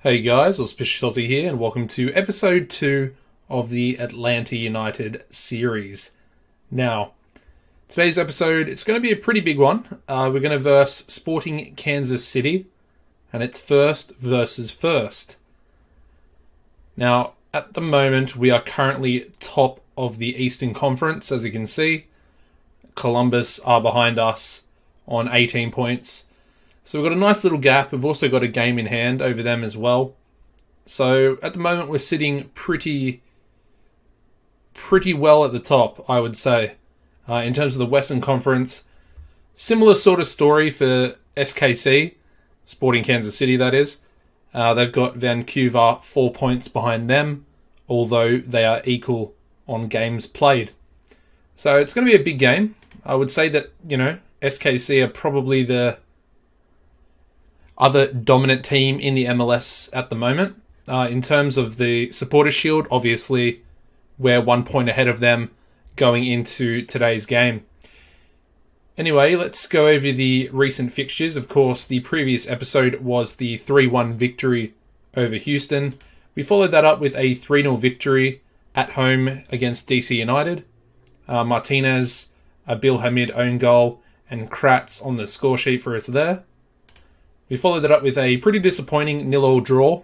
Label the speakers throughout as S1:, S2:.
S1: Hey guys, Auspicious Aussie here, and welcome to episode 2 of the Atlanta United series. Now, today's episode, it's going to be a pretty big one. We're going to verse Sporting Kansas City, and it's first versus first. Now, at the moment, we are currently top of the Eastern Conference, as you can see. Columbus are behind us on 18 points. So we've got a nice little gap. We've also got a game in hand over them as well. So at the moment we're sitting pretty well at the top, I would say. In terms of the Western Conference, similar sort of story for SKC, Sporting Kansas City that is. They've got Vancouver 4 points behind them, although they are equal on games played. So it's going to be a big game. I would say that, SKC are probably the other dominant team in the MLS at the moment. In terms of the Supporters' Shield, obviously, we're 1 point ahead of them going into today's game. Anyway, let's go over the recent fixtures. Of course, the previous episode was the 3-1 victory over Houston. We followed that up with a 3-0 victory at home against DC United. Martinez, a Bill Hamid own goal, and Kratz on the score sheet for us there. We followed that up with a pretty disappointing 0-0 draw.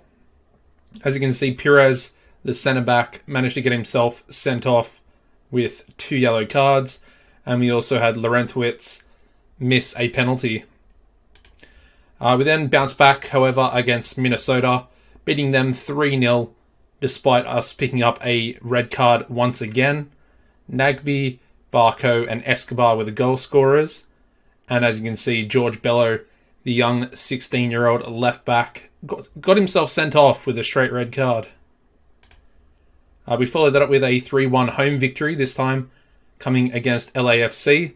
S1: As you can see, Pires, the centre-back, managed to get himself sent off with 2 yellow cards. And we also had Laurentowicz miss a penalty. We then bounced back, however, against Minnesota, beating them 3-0, despite us picking up a red card once again. Nagbe, Barco, and Escobar were the goal scorers. And as you can see, George Bello, the young 16-year-old left back, got himself sent off with a straight red card. We followed that up with a 3-1 home victory, this time coming against LAFC.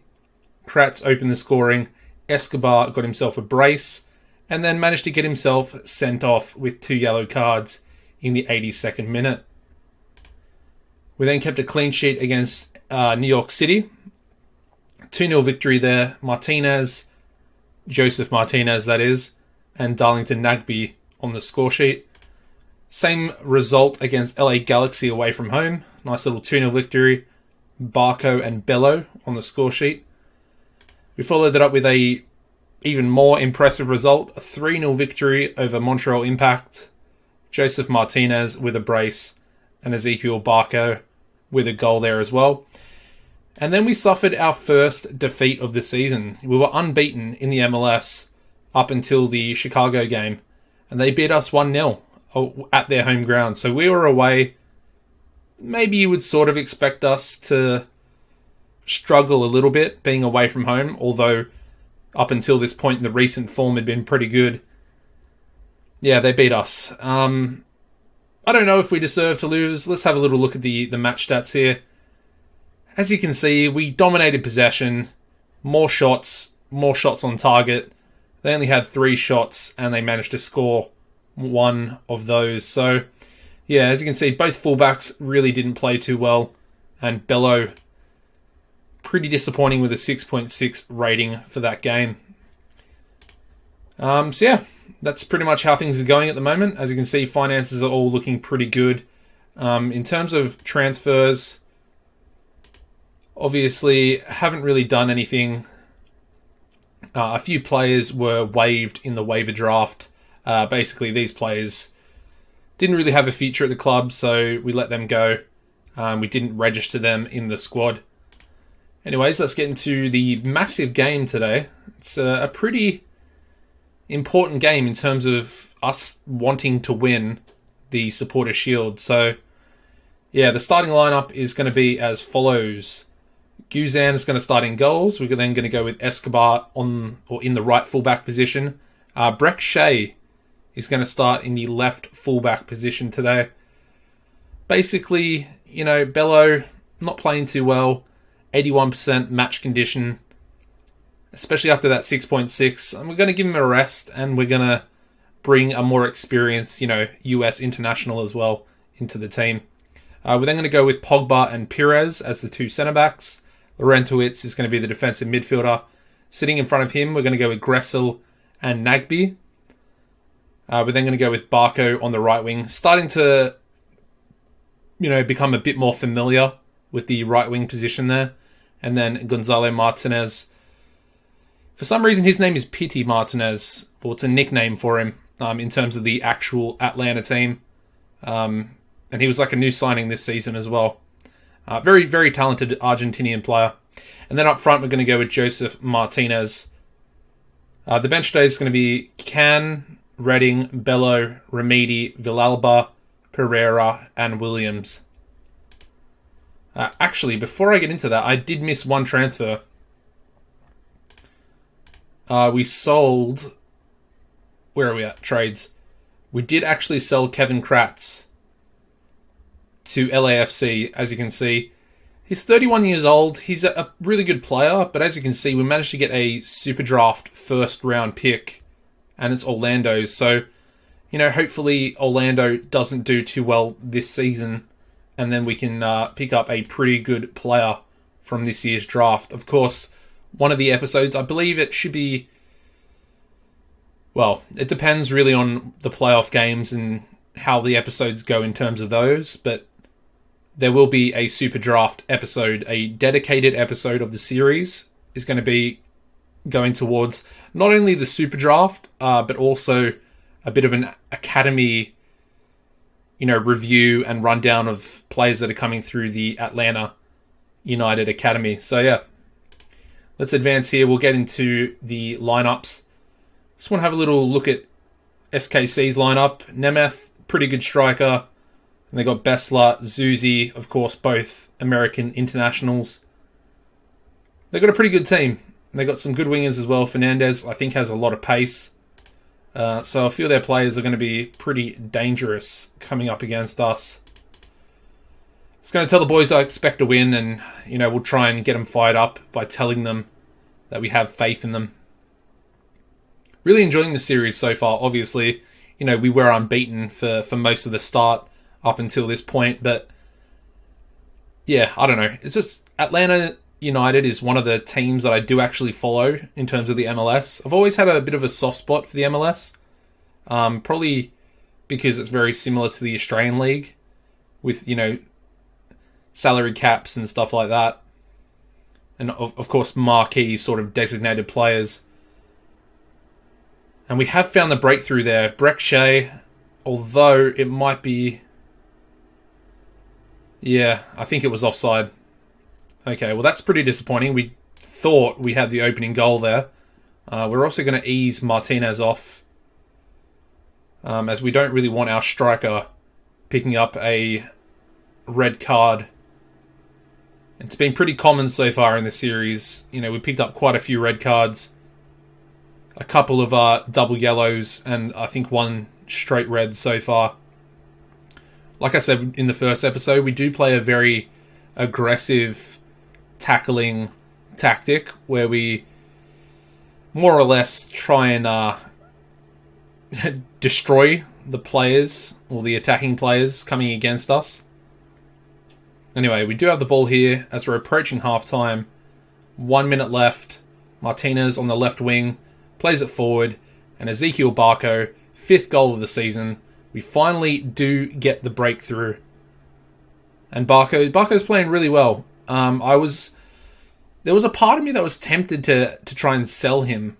S1: Kratz opened the scoring, Escobar got himself a brace, and then managed to get himself sent off with 2 yellow cards in the 82nd minute. We then kept a clean sheet against New York City. 2-0 victory there. Joseph Martinez, that is, and Darlington Nagbe on the score sheet. Same result against LA Galaxy away from home. Nice little 2-0 victory. Barco and Bello on the score sheet. We followed that up with a even more impressive result, a 3-0 victory over Montreal Impact. Joseph Martinez with a brace and Ezequiel Barco with a goal there as well. And then we suffered our first defeat of the season. We were unbeaten in the MLS up until the Chicago game, and they beat us 1-0 at their home ground. So we were away. Maybe you would sort of expect us to struggle a little bit being away from home, although up until this point the recent form had been pretty good. Yeah, they beat us. I don't know if we deserve to lose. Let's have a little look at the match stats here. As you can see, we dominated possession, more shots on target. They only had 3 shots and they managed to score 1 of those. So, yeah, as you can see, both fullbacks really didn't play too well. And Bello, pretty disappointing with a 6.6 rating for that game. So, yeah, that's pretty much how things are going at the moment. As you can see, finances are all looking pretty good. In terms of transfers, obviously, haven't really done anything. A few players were waived in the waiver draft. Basically, these players didn't really have a future at the club, so we let them go. We didn't register them in the squad. Anyways, let's get into the massive game today. It's a pretty important game in terms of us wanting to win the Supporters' Shield. So, yeah, the starting lineup is going to be as follows. Guzan is going to start in goals. We're then going to go with Escobar in the right fullback position. Brek Shea is going to start in the left fullback position today. Basically, Bello not playing too well. 81% match condition, especially after that 6.6. And we're going to give him a rest, and we're going to bring a more experienced, US international as well into the team. We're then going to go with Pogba and Pires as the 2 centre-backs. Laurentowicz is going to be the defensive midfielder. Sitting in front of him, we're going to go with Gressel and Nagbe. We're then going to go with Barco on the right wing, starting to, become a bit more familiar with the right wing position there. And then Gonzalo Martinez. For some reason, his name is Pity Martinez. Well, it's a nickname for him in terms of the actual Atlanta team. And he was like a new signing this season as well. Very, very talented Argentinian player. And then up front, we're going to go with Joseph Martinez. The bench today is going to be Can, Redding, Bello, Remedi, Villalba, Pereira, and Williams. Actually, before I get into that, I did miss one transfer. We sold... Where are we at? Trades. We did actually sell Kevin Kratz to LAFC, as you can see. He's 31 years old. He's a really good player, but as you can see, we managed to get a super draft first round pick, and it's Orlando's. So, hopefully Orlando doesn't do too well this season, and then we can pick up a pretty good player from this year's draft. Of course, one of the episodes, I believe it should be... Well, it depends really on the playoff games and how the episodes go in terms of those, but there will be a Super Draft episode. A dedicated episode of the series is going to be going towards not only the Super Draft, but also a bit of an academy, review and rundown of players that are coming through the Atlanta United Academy. So yeah, let's advance here. We'll get into the lineups. Just want to have a little look at SKC's lineup. Nemeth, pretty good striker. And they got Bessler, Zuzi, of course, both American internationals. They got a pretty good team. They got some good wingers as well. Fernandez, I think, has a lot of pace. So a few of their players are going to be pretty dangerous coming up against us. Just going to tell the boys I expect to win, and we'll try and get them fired up by telling them that we have faith in them. Really enjoying the series so far. Obviously, we were unbeaten for most of the start up until this point, but yeah, I don't know. It's just Atlanta United is one of the teams that I do actually follow in terms of the MLS. I've always had a bit of a soft spot for the MLS, probably because it's very similar to the Australian League with, salary caps and stuff like that. And of course, marquee sort of designated players. And we have found the breakthrough there. Breck Shea, although it might be... Yeah, I think it was offside. Okay, well that's pretty disappointing. We thought we had the opening goal there. We're also going to ease Martinez off, as we don't really want our striker picking up a red card. It's been pretty common so far in the series. We picked up quite a few red cards. A couple of double yellows, and I think one straight red so far. Like I said in the first episode, we do play a very aggressive tackling tactic where we more or less try and destroy the players or the attacking players coming against us. Anyway, we do have the ball here as we're approaching half-time. 1 minute left. Martinez on the left wing plays it forward, and Ezequiel Barco, 5th goal of the season. We finally do get the breakthrough. And Barco's playing really well. There was a part of me that was tempted to try and sell him,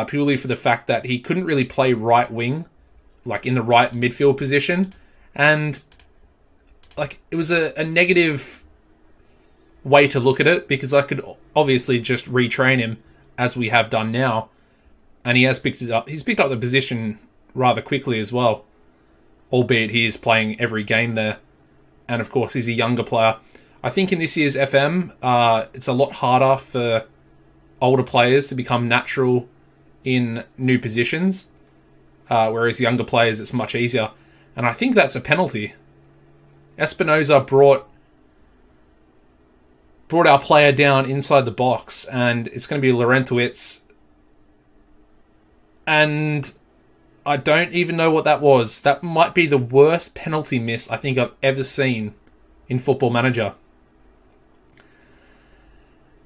S1: purely for the fact that he couldn't really play right wing, like in the right midfield position. And it was a negative way to look at it, because I could obviously just retrain him as we have done now. And he has picked it up. He's picked up the position rather quickly as well, albeit he is playing every game there. And of course, he's a younger player. I think in this year's FM, it's a lot harder for older players to become natural in new positions, whereas younger players, it's much easier. And I think that's a penalty. Espinoza brought our player down inside the box, and it's going to be Laurentowicz. And I don't even know what that was. That might be the worst penalty miss I think I've ever seen in Football Manager.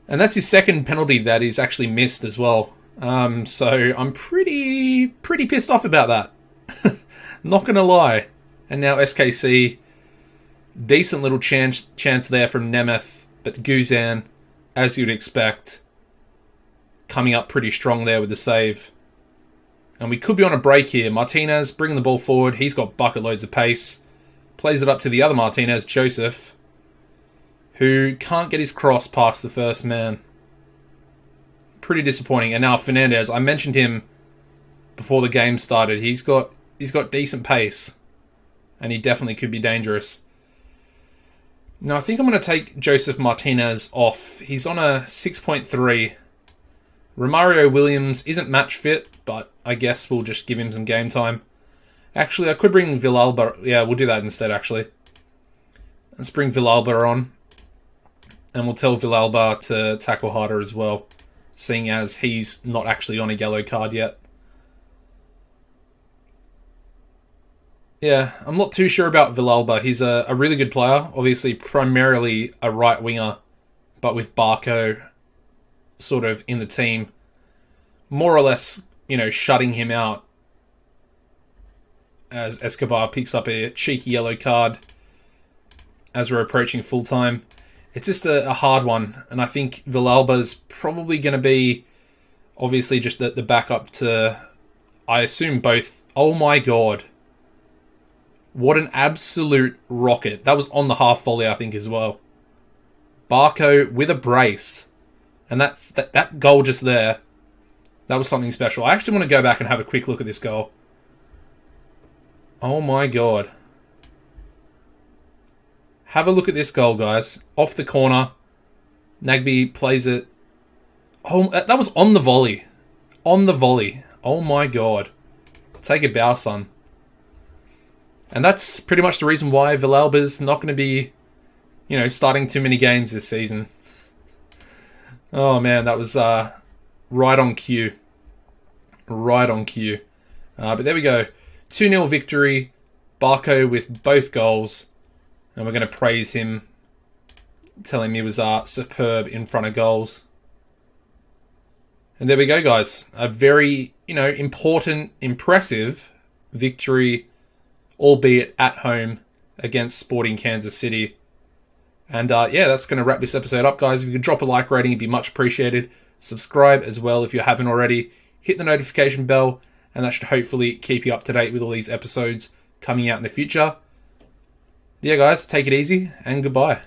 S1: And that's his second penalty that he's actually missed as well. So I'm pretty pissed off about that. Not going to lie. And now SKC, decent little chance there from Nemeth, but Guzan, as you'd expect, coming up pretty strong there with the save. And we could be on a break here. Martinez bringing the ball forward. He's got bucket loads of pace. Plays it up to the other Martinez, Joseph, who can't get his cross past the first man. Pretty disappointing. And now Fernandez, I mentioned him before the game started. He's got decent pace, and he definitely could be dangerous. Now I think I'm going to take Joseph Martinez off. He's on a 6.3. Romario Williams isn't match fit, but I guess we'll just give him some game time. Actually, I could bring Villalba. Yeah, we'll do that instead, actually. Let's bring Villalba on. And we'll tell Villalba to tackle harder as well, seeing as he's not actually on a yellow card yet. Yeah, I'm not too sure about Villalba. He's a really good player. Obviously, primarily a right winger, but with Barco sort of in the team, more or less, shutting him out as Escobar picks up a cheeky yellow card as we're approaching full time. It's just a hard one, and I think Villalba's probably going to be obviously just the backup to, I assume, both. Oh my god. What an absolute rocket. That was on the half volley, I think, as well. Barco with a brace. And that goal just there, that was something special. I actually want to go back and have a quick look at this goal. Oh my god. Have a look at this goal, guys. Off the corner. Nagbe plays it. Oh, that was on the volley. On the volley. Oh my god. Take a bow, son. And that's pretty much the reason why Villalba's not going to be, starting too many games this season. Oh man, that was right on cue. Right on cue. But there we go. 2-0 victory. Barco with both goals. And we're going to praise him, tell him he was superb in front of goals. And there we go, guys. A very, important, impressive victory, albeit at home, against Sporting Kansas City. And that's going to wrap this episode up, guys. If you could drop a like rating, it'd be much appreciated. Subscribe as well if you haven't already. Hit the notification bell, and that should hopefully keep you up to date with all these episodes coming out in the future. Yeah, guys, take it easy, and goodbye.